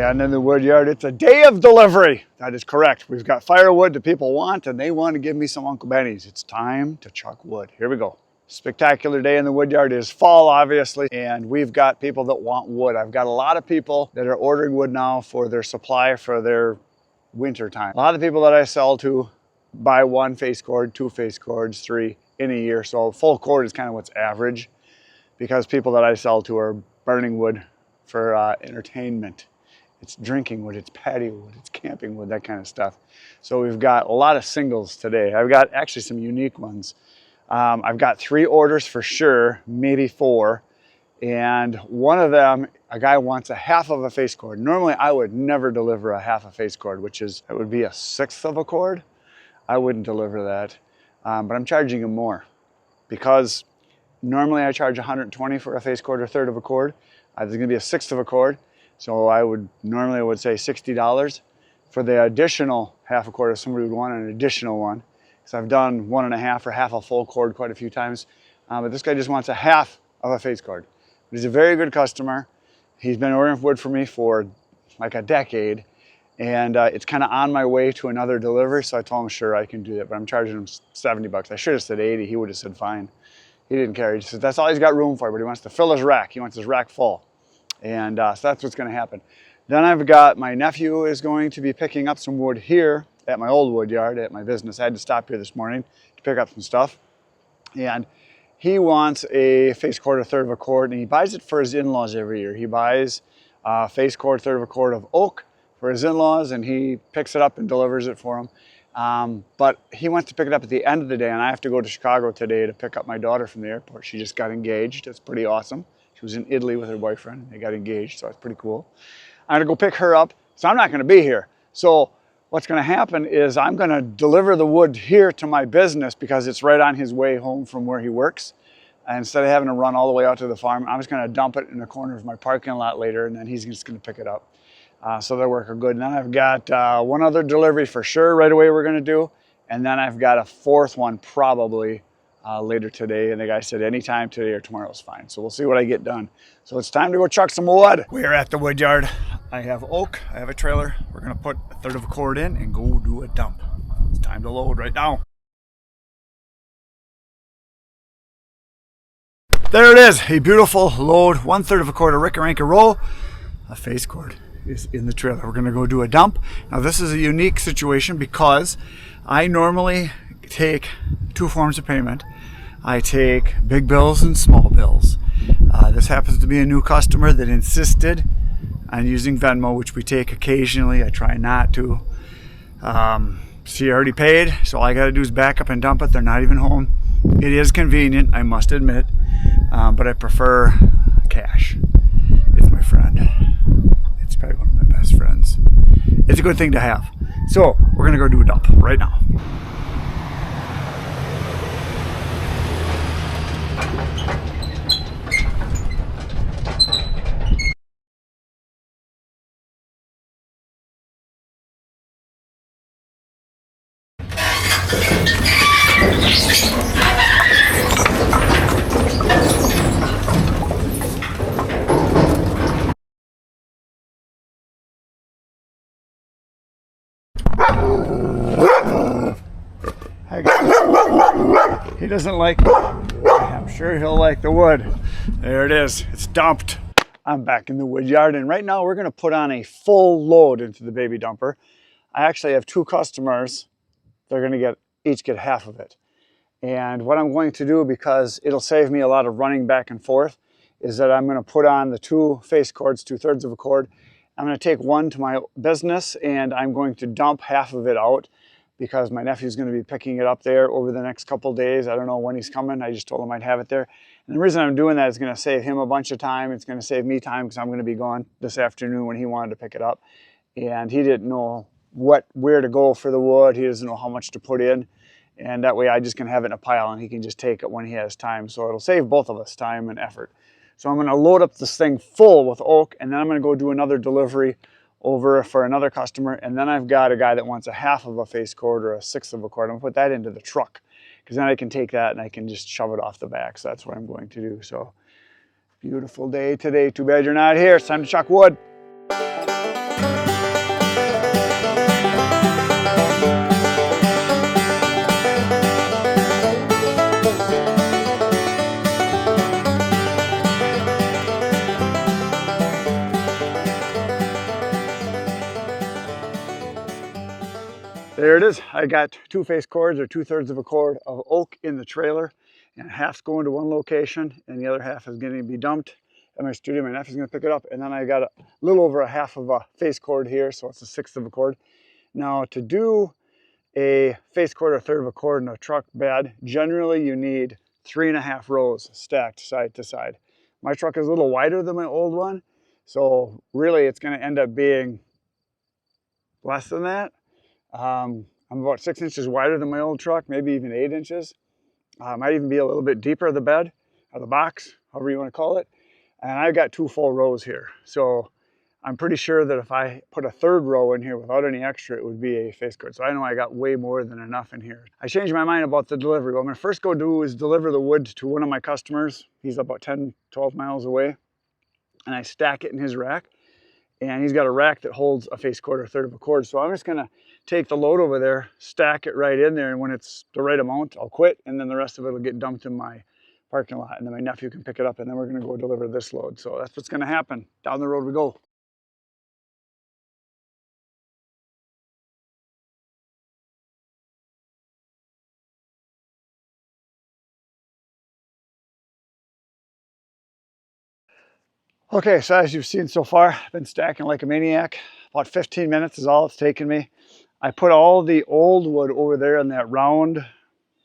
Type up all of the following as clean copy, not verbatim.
And in the wood yard, it's a day of delivery. That is correct. We've got firewood that people want, and they want to give me some Uncle Benny's. It's time to chuck wood. Here we go. Spectacular day in the wood yard. It is fall, obviously, and we've got people that want wood. I've got a lot of people that are ordering wood now for their supply for their winter time. A lot of people that I sell to buy 1 face cord, 2 face cords, 3 in a year. So full cord is kind of what's average, because people that I sell to are burning wood for entertainment. It's drinking wood, it's patio wood, it's camping wood, that kind of stuff. So we've got a lot of singles today. I've got actually some unique ones. I've got 3 orders for sure, maybe 4. And one of them, a guy wants a half of a face cord. Normally I would never deliver a half a face cord, it would be a 1/6 of a cord. I wouldn't deliver that, but I'm charging him more because normally I charge 120 for a face cord or 1/3 of a cord. There's gonna be a 1/6 of a cord. So I would say $60 for the additional half a cord if somebody would want an additional one. So I've done 1 1/2 or half a full cord quite a few times. But this guy just wants a half of a face cord. But he's a very good customer. He's been ordering wood for me for like a decade. And it's kind of on my way to another delivery. So I told him, sure, I can do that. But I'm charging him 70 bucks. I should have said 80. He would have said fine. He didn't care. He said that's all he's got room for, but he wants to fill his rack. He wants his rack full. And so that's what's going to happen. Then I've got my nephew is going to be picking up some wood here at my old wood yard at my business. I had to stop here this morning to pick up some stuff. And he wants a face cord, a 1/3 of a cord, and he buys it for his in-laws every year. He buys a face cord, 1/3 of a cord of oak for his in-laws, and he picks it up and delivers it for them. But he wants to pick it up at the end of the day, and I have to go to Chicago today to pick up my daughter from the airport. She just got engaged. It's pretty awesome. She was in Italy with her boyfriend, and they got engaged, so it's pretty cool. I'm gonna go pick her up, so I'm not gonna be here. So what's gonna happen is I'm gonna deliver the wood here to my business because it's right on his way home from where he works. And instead of having to run all the way out to the farm, I'm just gonna dump it in the corner of my parking lot later, and then he's just gonna pick it up. So they'll work good. And then I've got 1 other delivery for sure right away we're gonna do. And then I've got a 4th one probably later today, and the guy said anytime today or tomorrow is fine. So we'll see what I get done. So it's time to go chuck some wood. We're at the wood yard. I have oak, I have a trailer. We're gonna put a 1/3 of a cord in and go do a dump. It's time to load right now. There it is, a beautiful load, 1/3 of a cord of Rick-a-Rank roll. A face cord is in the trailer. We're gonna go do a dump. Now this is a unique situation because I normally take 2 forms of payment. I take big bills and small bills. This happens to be a new customer that insisted on using Venmo, which we take occasionally. I try not to. She already paid, so all I gotta do is back up and dump it. They're not even home. It is convenient, I must admit, but I prefer cash. It's my friend. It's probably one of my best friends. It's a good thing to have. So we're gonna go do a dump right now. He doesn't like it. I'm sure he'll like the wood. There it is. It's dumped. I'm back in the wood yard, and right now we're going to put on a full load into the baby dumper. I actually have 2 customers. They're going to each get half of it. And what I'm going to do, because it'll save me a lot of running back and forth, is that I'm going to put on the 2 face cords, 2/3 of a cord. I'm going to take 1 to my business, and I'm going to dump half of it out because my nephew's going to be picking it up there over the next couple days. I don't know when he's coming. I just told him I'd have it there. And the reason I'm doing that is going to save him a bunch of time. It's going to save me time because I'm going to be gone this afternoon when he wanted to pick it up. And he didn't know where to go for the wood. He doesn't know how much to put in. And that way I just can have it in a pile and he can just take it when he has time. So it'll save both of us time and effort. So I'm going to load up this thing full with oak, and then I'm going to go do another delivery over for another customer. And then I've got a guy that wants a half of a face cord or a 1/6 of a cord. I'm going to put that into the truck because then I can take that and I can just shove it off the back. So that's what I'm going to do. So beautiful day today. Too bad you're not here. It's time to chuck wood. There it is. I got 2 face cords, or 2/3 of a cord of oak in the trailer, and half's going to one location and the other half is going to be dumped at my studio. My nephew's going to pick it up, and then I got a little over a half of a face cord here, so it's a 1/6 of a cord. Now, to do a face cord or 1/3 of a cord in a truck bed, generally you need 3.5 rows stacked side to side. My truck is a little wider than my old one, so really it's going to end up being less than that. I'm about 6 inches wider than my old truck, maybe even 8 inches. Might even be a little bit deeper, the bed, or the box, however you want to call it. And I've got 2 full rows here. So I'm pretty sure that if I put a 3rd row in here without any extra, it would be a face cord. So I know I got way more than enough in here. I changed my mind about the delivery. What I'm gonna first go do is deliver the wood to one of my customers. He's about 10, 12 miles away. And I stack it in his rack. And he's got a rack that holds a face cord or 1/3 of a cord. So I'm just gonna take the load over there, stack it right in there, and when it's the right amount, I'll quit, and then the rest of it will get dumped in my parking lot, and then my nephew can pick it up, and then we're gonna go deliver this load. So that's what's gonna happen. Down the road we go. Okay, so as you've seen so far, I've been stacking like a maniac. About 15 minutes is all it's taken me. I put all the old wood over there in that round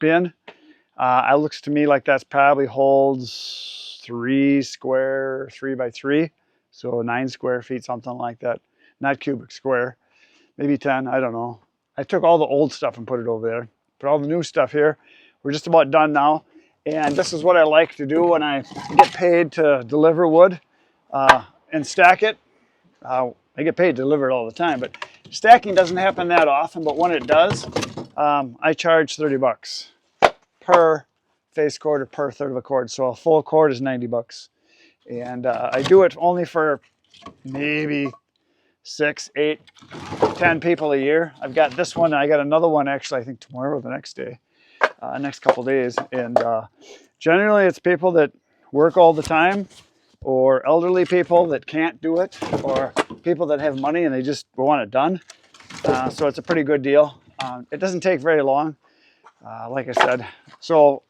bin. It looks to me like that's probably holds 3 square 3x3, so 9 square feet, something like that. Not cubic, square, maybe 10, I don't know. I took all the old stuff and put it over there. Put all the new stuff here. We're just about done now. And this is what I like to do when I get paid to deliver wood and stack it. I get paid to deliver it all the time, but stacking doesn't happen that often, but when it does, I charge 30 bucks per face cord or per 1/3 of a cord. So a full cord is 90 bucks. And I do it only for maybe 6, 8, 10 people a year. I've got this one, and I got another one actually, I think tomorrow or the next day, next couple days. And generally it's people that work all the time, or elderly people that can't do it, or people that have money and they just want it done. So it's a pretty good deal. It doesn't take very long, like I said. So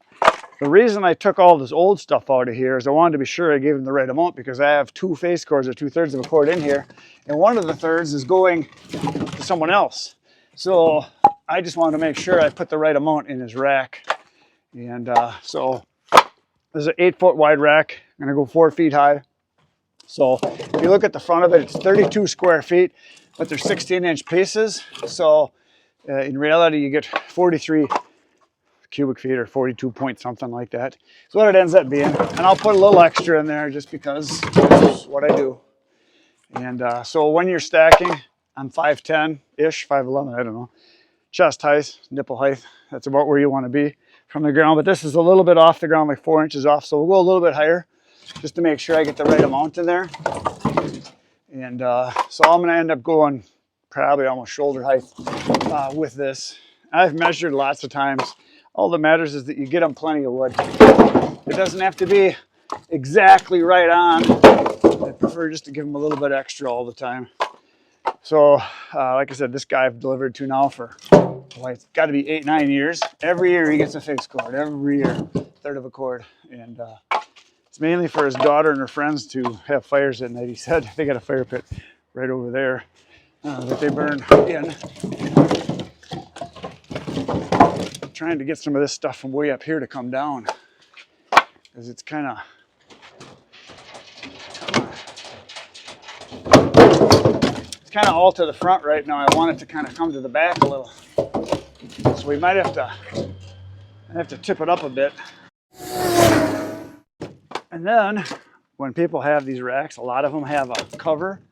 the reason I took all this old stuff out of here is I wanted to be sure I gave them the right amount, because I have 2 face cords or 2/3 of a cord in here, and one of the thirds is going to someone else. So I just wanted to make sure I put the right amount in his rack. And so there's an 8-foot wide rack. I'm gonna go 4 feet high. So if you look at the front of it, it's 32 square feet, but they're 16-inch pieces. So in reality, you get 43 cubic feet, or 42 point something like that. So what it ends up being. And I'll put a little extra in there just because that's what I do. And so when you're stacking, I'm 5'10"-ish, 5'11", I don't know. Chest height, nipple height, that's about where you want to be from the ground. But this is a little bit off the ground, like 4 inches off. So we'll go a little bit higher just to make sure I get the right amount in there. And so I'm going to end up going probably almost shoulder height with this. I've measured lots of times. All that matters is that you get them plenty of wood. It doesn't have to be exactly right on. I prefer just to give them a little bit extra all the time. So like I said, this guy I've delivered to now for, well, it's got to be 8, 9 years. Every year he gets a face cord, every year, 1/3 of a cord. And it's mainly for his daughter and her friends to have fires at night. He said they got a fire pit right over there that they burn in. Trying to get some of this stuff from way up here to come down, because it's kind of all to the front right now. I want it to kind of come to the back a little, so we might have to tip it up a bit. And then when people have these racks, a lot of them have a cover,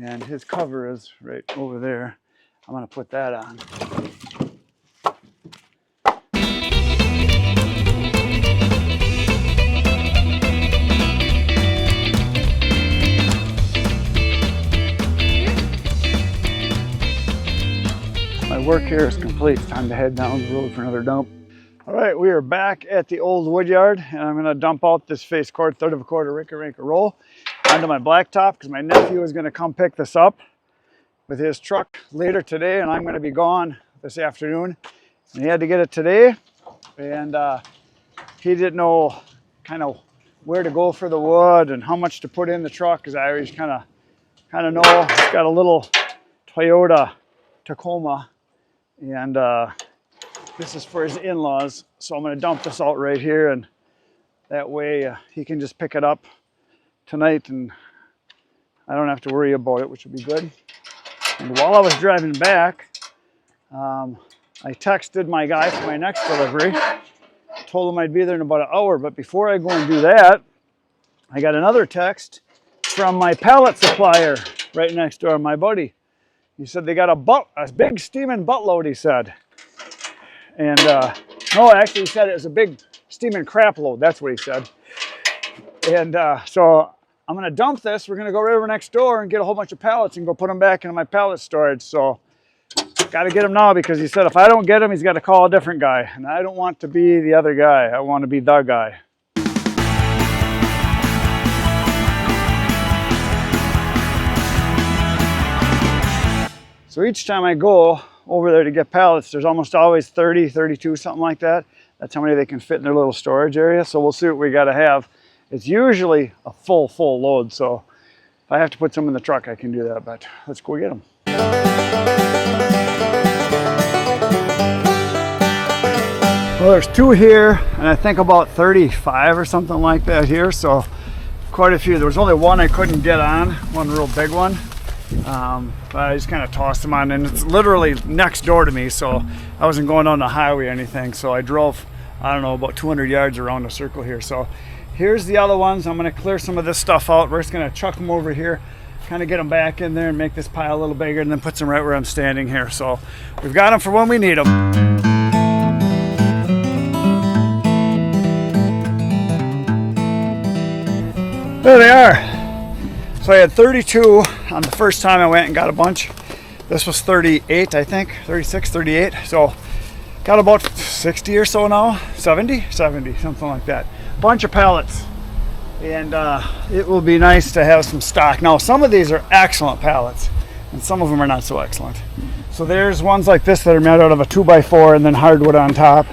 and his cover is right over there. I'm going to put that on. My work here is complete. It's time to head down the road for another dump. All right, we are back at the old wood yard, and I'm gonna dump out this face cord, 1/3 of a cord of Rinka roll onto my blacktop, because my nephew is gonna come pick this up with his truck later today, and I'm gonna be gone this afternoon, and he had to get it today, and he didn't know kind of where to go for the wood and how much to put in the truck, because I always kind of know. He's got a little Toyota Tacoma, and this is for his in-laws, so I'm going to dump this out right here, and that way he can just pick it up tonight and I don't have to worry about it, which would be good. And while I was driving back, I texted my guy for my next delivery, told him I'd be there in about an hour, but before I go and do that, I got another text from my pallet supplier right next door, my buddy. He said they got a big steaming buttload, he said. And no, actually he said it was a big steaming crap load, that's what he said. And so I'm gonna dump this. We're gonna go right over next door and get a whole bunch of pallets and go put them back into my pallet storage. So gotta get him now, because he said if I don't get him, he's got to call a different guy. And I don't want to be the other guy. I want to be the guy. So each time I go over there to get pallets, there's almost always 30, 32, something like that. That's how many they can fit in their little storage area. So we'll see what we got to have. It's usually a full load. So if I have to put some in the truck, I can do that, but let's go get them. Well, there's two here, and I think about 35 or something like that here. So quite a few. There was only one I couldn't get on, one real big one. But I just kind of tossed them on, and it's literally next door to me, so I wasn't going on the highway or anything. So I drove, I don't know, about 200 yards around the circle here. So here's the other ones. I'm going to clear some of this stuff out. We're just going to chuck them over here, kind of get them back in there and make this pile a little bigger, and then put them right where I'm standing here. So we've got them for when we need them. There they are. So I had 32 on the first time I went and got a bunch. This was 38, I think, 36, 38. So got about 60 or so now, 70, something like that. Bunch of pallets. And it will be nice to have some stock. Now, some of these are excellent pallets, and some of them are not so excellent. So there's ones like this that are made out of a 2x4 and then hardwood on top.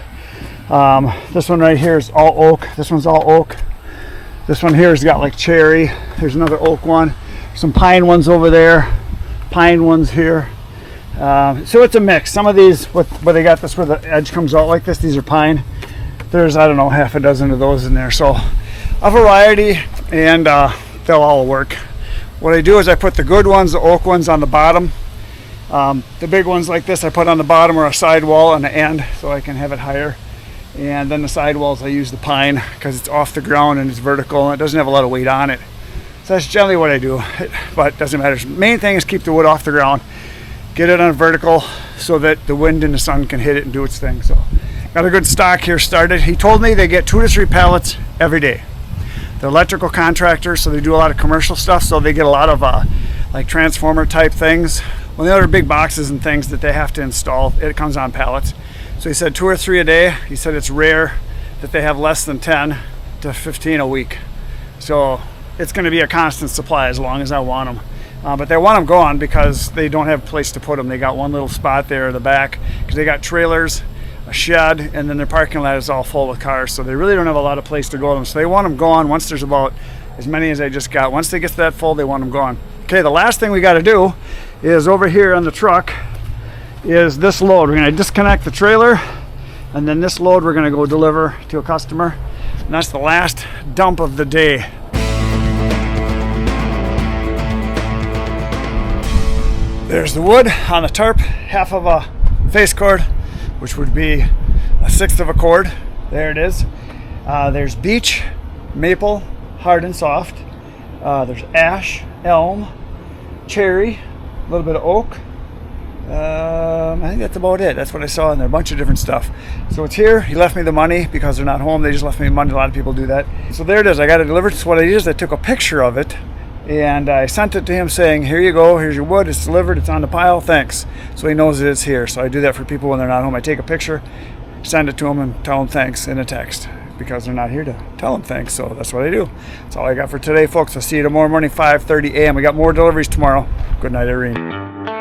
This one right here is all oak. This one's all oak. This one here has got like cherry. There's another oak one. Some pine ones over there. Pine ones here. So it's a mix. Some of these, where they got this where the edge comes out like this, these are pine. There's, I don't know, half a dozen of those in there. So a variety, and they'll all work. What I do is I put the good ones, the oak ones, on the bottom. The big ones like this I put on the bottom or a sidewall on the end so I can have it higher. And then the sidewalls I use the pine because it's off the ground and it's vertical and it doesn't have a lot of weight on it. So that's generally what I do, but it doesn't matter. The main thing is keep the wood off the ground, get it on vertical so that the wind and the sun can hit it and do its thing. So got a good stock here started. He told me they get 2 to 3 pallets every day. They're electrical contractors, so they do a lot of commercial stuff, so they get a lot of like transformer type things. When the other big boxes and things that they have to install, it comes on pallets. So he said 2 or 3 a day. He said it's rare that they have less than 10 to 15 a week. So it's going to be a constant supply as long as I want them. But they want them gone because they don't have a place to put them. They got one little spot there in the back because they got trailers, a shed, and then their parking lot is all full with cars. So they really don't have a lot of place to go them. So they want them gone once there's about as many as I just got. Once they get that full, they want them gone. Okay, the last thing we got to do is over here on the truck is this load. We're going to disconnect the trailer, and then this load we're going to go deliver to a customer, and that's the last dump of the day. There's the wood on the tarp, half of a face cord, which would be 1/6 of a cord. There it is. There's beech, maple, hard and soft. There's ash, elm, cherry, a little bit of oak. I think that's about it. That's what I saw in there, a bunch of different stuff. So it's here. He left me the money because they're not home. They just left me money. A lot of people do that. So there it is. I got it delivered. So what I did is I took a picture of it and I sent it to him saying, here you go, here's your wood, it's delivered, it's on the pile, thanks. So he knows that it's here. So I do that for people when they're not home. I take a picture, send it to them, and tell them thanks in a text because they're not here to tell them thanks. So that's what I do. That's all I got for today, folks. I'll see you tomorrow morning, 5:30 a.m. We got more deliveries tomorrow. Good night, Irene.